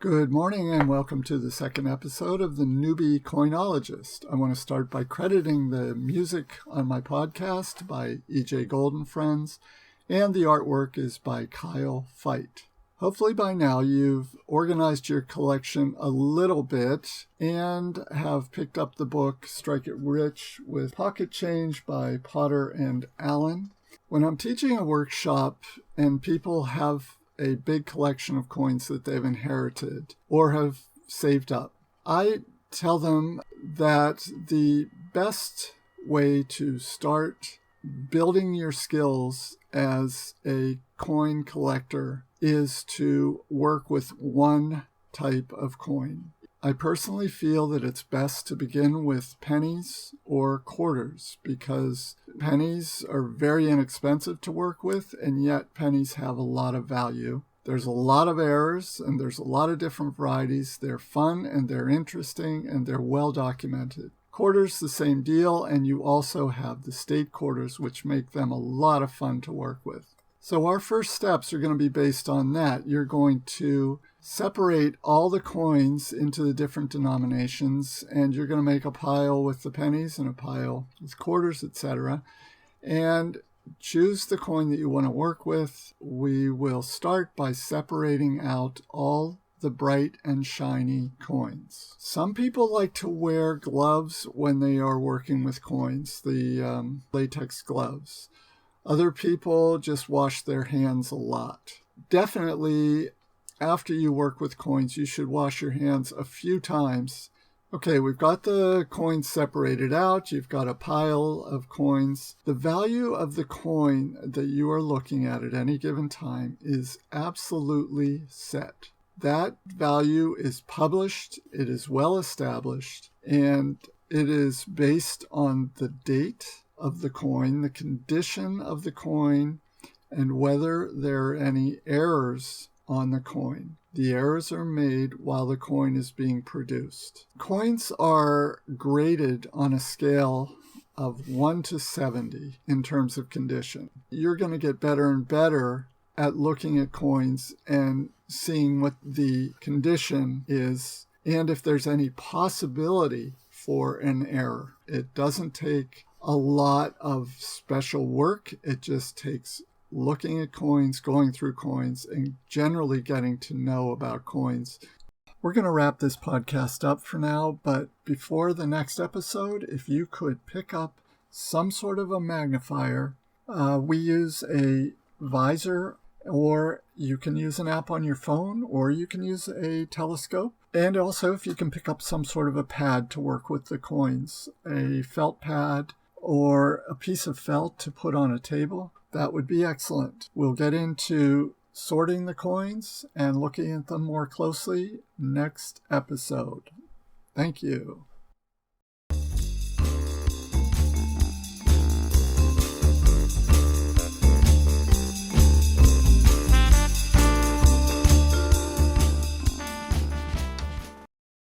Good morning and welcome to the second episode of the Newbie Coinologist. I want to start by crediting the music on my podcast by E.J. Golden Friends, and the artwork is by Kyle Feit. Hopefully by now you've organized your collection a little bit and have picked up the book Strike It Rich with Pocket Change by Potter and Allen. When I'm teaching a workshop and people have a big collection of coins that they've inherited or have saved up, I tell them that the best way to start building your skills as a coin collector is to work with one type of coin. I personally feel that it's best to begin with pennies or quarters because pennies are very inexpensive to work with, and yet pennies have a lot of value. There's a lot of errors and there's a lot of different varieties. They're fun and they're interesting and they're well documented. Quarters, the same deal, and you also have the state quarters, which make them a lot of fun to work with. So our first steps are going to be based on that. You're going to separate all the coins into the different denominations, and you're going to make a pile with the pennies and a pile with quarters, etc. And choose the coin that you want to work with. We will start by separating out all the bright and shiny coins. Some people like to wear gloves when they are working with coins, the latex gloves. Other people just wash their hands a lot. Definitely, after you work with coins, you should wash your hands a few times. Okay, we've got the coins separated out. You've got a pile of coins. The value of the coin that you are looking at any given time is absolutely set. That value is published, it is well established, and it is based on the date of the coin, the condition of the coin, and whether there are any errors on the coin. The errors are made while the coin is being produced. Coins are graded on a scale of 1 to 70 in terms of condition. You're going to get better and better at looking at coins and seeing what the condition is and if there's any possibility for an error. It doesn't take a lot of special work. It just takes looking at coins, going through coins, and generally getting to know about coins. We're going to wrap this podcast up for now, but before the next episode, if you could pick up some sort of a magnifier, we use a visor, or you can use an app on your phone, or you can use a telescope. And also if you can pick up some sort of a pad to work with the coins, a felt pad or a piece of felt to put on a table, that would be excellent. We'll get into sorting the coins and looking at them more closely next episode. Thank you.